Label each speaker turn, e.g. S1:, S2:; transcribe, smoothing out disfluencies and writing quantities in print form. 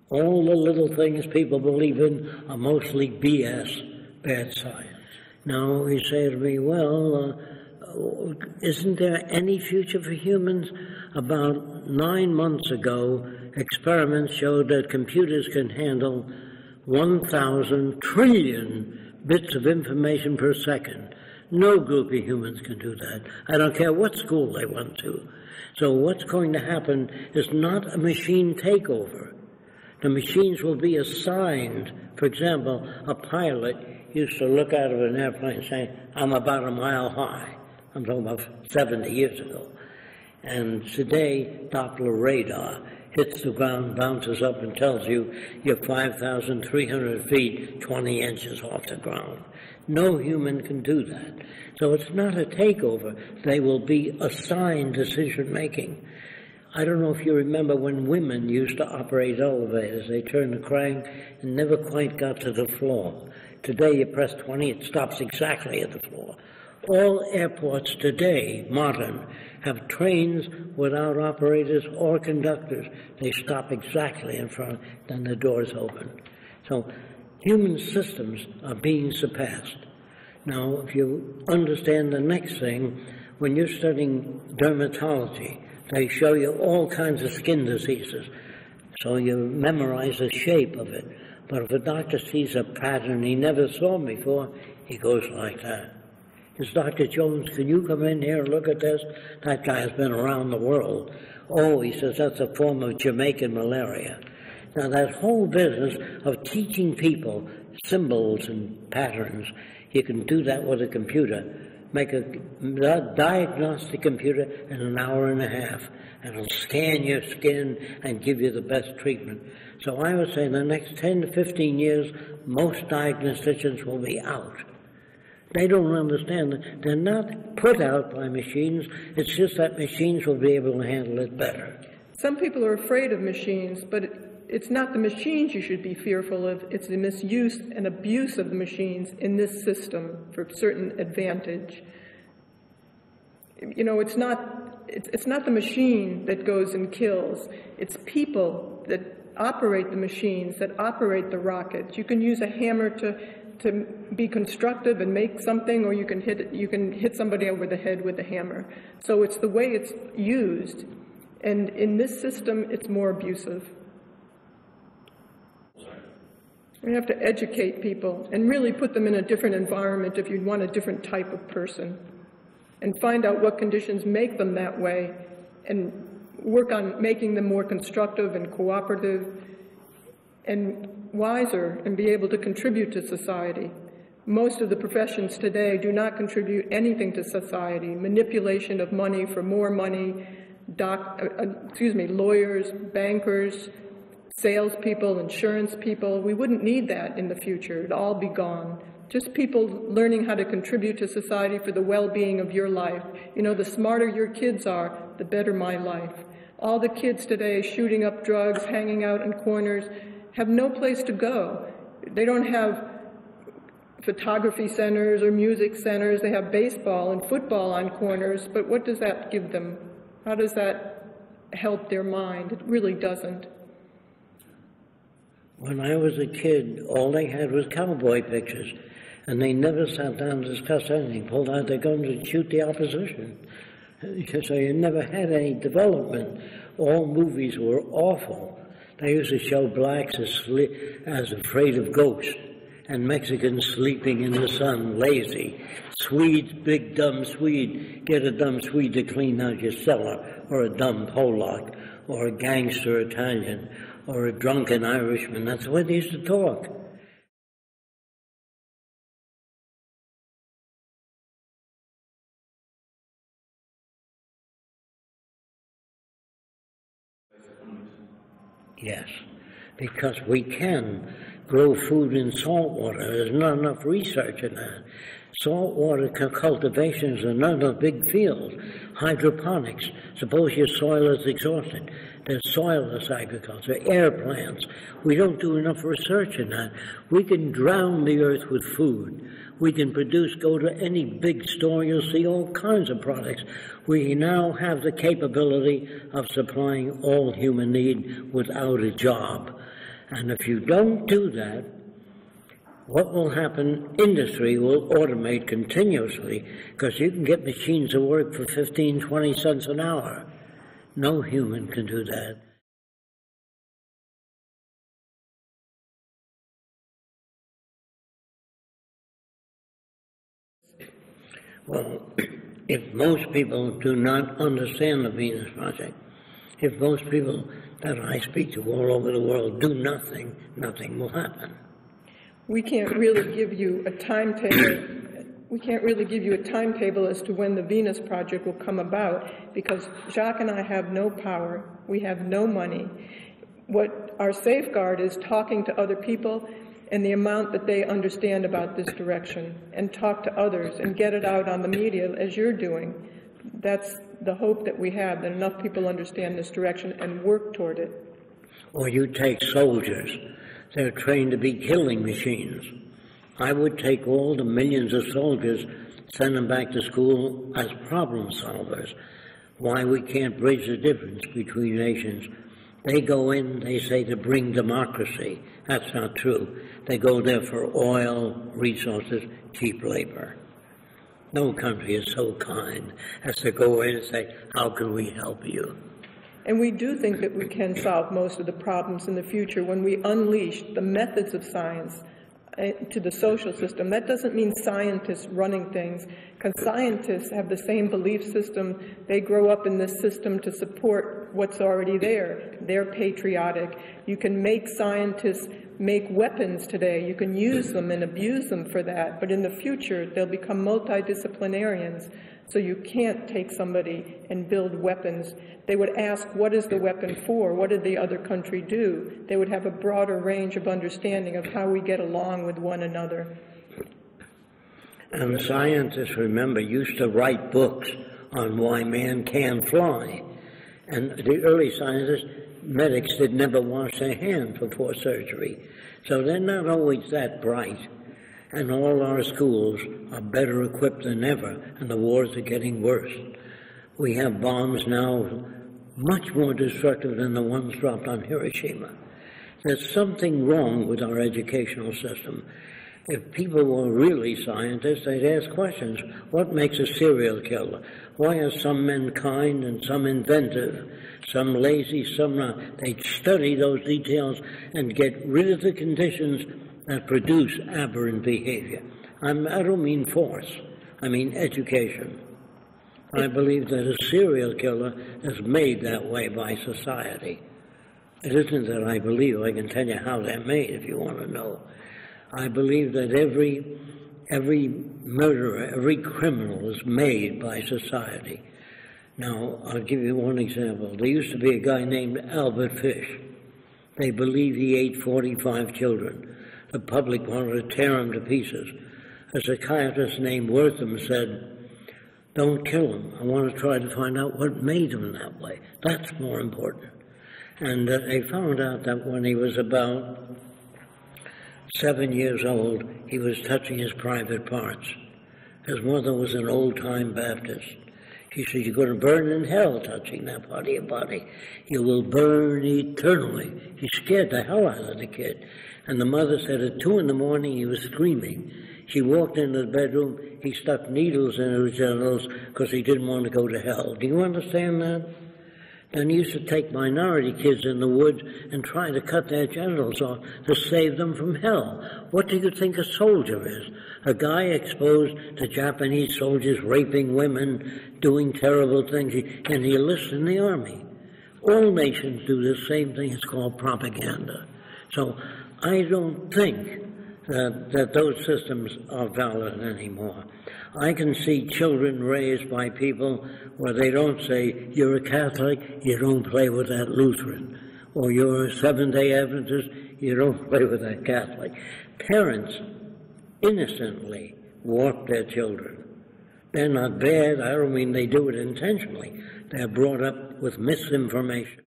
S1: All the little things people believe in are mostly BS, bad science. Now you say to me, well, isn't there any future for humans? About 9 months ago, experiments showed that computers can handle 1,000 trillion bits of information per second. No group of humans can do that. I don't care what school they went to. So what's going to happen is not a machine takeover. The machines will be assigned. For example, a pilot used to look out of an airplane saying, I'm about a mile high. I'm talking about 70 years ago. And today, Doppler radar hits the ground, bounces up, and tells you you're 5,300 feet, 20 inches off the ground. No human can do that. So it's not a takeover. They will be assigned decision-making. I don't know if you remember when women used to operate elevators. They turned the crank and never quite got to the floor. Today, you press 20, it stops exactly at the floor. All airports today, modern, have trains without operators or conductors. They stop exactly in front, then the doors open. So human systems are being surpassed. Now, if you understand the next thing, when you're studying dermatology, they show you all kinds of skin diseases. So you memorize the shape of it. But if a doctor sees a pattern he never saw before, he goes like that. It's Dr. Jones, can you come in here and look at this? That guy has been around the world. Oh, he says that's a form of Jamaican malaria. Now that whole business of teaching people symbols and patterns, you can do that with a computer. Make a diagnostic computer in an hour and a half, and it'll scan your skin and give you the best treatment. So I would say in the next 10 to 15 years, most diagnosticians will be out. They don't understand that. They're not put out by machines. It's just that machines will be able to handle it better.
S2: Some people are afraid of machines, but it's not the machines you should be fearful of. It's the misuse and abuse of the machines in this system for certain advantage. You know, it's not the machine that goes and kills. It's people that operate the machines, that operate the rockets. You can use a hammer to be constructive and make something, or you can hit somebody over the head with a hammer. So it's the way it's used, and in this system, it's more abusive. We have to educate people and really put them in a different environment if you want a different type of person, and find out what conditions make them that way, and work on making them more constructive and cooperative and wiser, and be able to contribute to society. Most of the professions today do not contribute anything to society. Manipulation of money for more money, lawyers, bankers, salespeople, insurance people. We wouldn't need that in the future. It'd all be gone. Just people learning how to contribute to society for the well-being of your life. You know, the smarter your kids are, the better my life. All the kids today shooting up drugs, hanging out in corners, have no place to go. They don't have photography centers or music centers. They have baseball and football on corners, but what does that give them? How does that help their mind? It really doesn't.
S1: When I was a kid, all they had was cowboy pictures, and they never sat down to discuss anything, pulled out their guns and shoot the opposition. So you never had any development. All movies were awful. They used to show blacks as afraid of ghosts, and Mexicans sleeping in the sun, lazy. Swedes, big dumb Swede, get a dumb Swede to clean out your cellar, or a dumb Polak, or a gangster Italian, or a drunken Irishman. That's the way they used to talk. Yes, because we can grow food in salt water. There's not enough research in that. Saltwater cultivation is another big field. Hydroponics. Suppose your soil is exhausted. There's soilless agriculture, air plants. We don't do enough research in that. We can drown the earth with food. We can produce, go to any big store, you'll see all kinds of products. We now have the capability of supplying all human need without a job. And if you don't do that, what will happen? Industry will automate continuously because you can get machines to work for 15, 20 cents an hour. No human can do that. Well, if most people do not understand the Venus Project, if most people that I speak to all over the world do nothing, nothing will happen.
S2: We can't really give you a timetable. We can't really give you a timetable as to when the Venus Project will come about because Jacque and I have no power. We have no money. What our safeguard is talking to other people and the amount that they understand about this direction and talk to others and get it out on the media as you're doing. That's the hope that we have, that enough people understand this direction and work toward it.
S1: Or you take soldiers. They're trained to be killing machines. I would take all the millions of soldiers, send them back to school as problem solvers. Why we can't bridge the difference between nations. They go in, they say to bring democracy. That's not true. They go there for oil, resources, cheap labor. No country is so kind as to go in and say, how can we help you?
S2: And we do think that we can solve most of the problems in the future when we unleash the methods of science to the social system. That doesn't mean scientists running things, because scientists have the same belief system. They grow up in this system to support what's already there. They're patriotic. You can make scientists make weapons today. You can use them and abuse them for that. But in the future, they'll become multidisciplinarians. So you can't take somebody and build weapons. They would ask, what is the weapon for? What did the other country do? They would have a broader range of understanding of how we get along with one another.
S1: And scientists, remember, used to write books on why man can fly. And the early scientists, medics, did never wash their hands before surgery. So they're not always that bright. And all our schools are better equipped than ever, and the wars are getting worse. We have bombs now much more destructive than the ones dropped on Hiroshima. There's something wrong with our educational system. If people were really scientists, they'd ask questions. What makes a serial killer? Why are some men kind and some inventive, some lazy, some not? They'd study those details and get rid of the conditions that produce aberrant behavior. I don't mean force, I mean education. I believe that a serial killer is made that way by society. It isn't that I believe. I can tell you how they're made if you want to know. I believe that every murderer, every criminal is made by society. Now, I'll give you one example. There used to be a guy named Albert Fish. They believe he ate 45 children. The public wanted to tear him to pieces. A psychiatrist named Wortham said, don't kill him. I want to try to find out what made him that way. That's more important. And they found out that when he was about 7 years old, he was touching his private parts. His mother was an old-time Baptist. She said, you're going to burn in hell touching that part of your body. You will burn eternally. She scared the hell out of the kid. And the mother said at 2 in the morning he was screaming. She walked into the bedroom. He stuck needles in his genitals because he didn't want to go to hell. Do you understand that? And he used to take minority kids in the woods and try to cut their genitals off to save them from hell. What do you think a soldier is? A guy exposed to Japanese soldiers raping women, doing terrible things, and he enlists in the army. All nations do the same thing. It's called propaganda. So I don't think that those systems are valid anymore. I can see children raised by people where they don't say, you're a Catholic, you don't play with that Lutheran. Or you're a Seventh-day Adventist, you don't play with that Catholic. Parents innocently warp their children. They're not bad. I don't mean they do it intentionally. They're brought up with misinformation.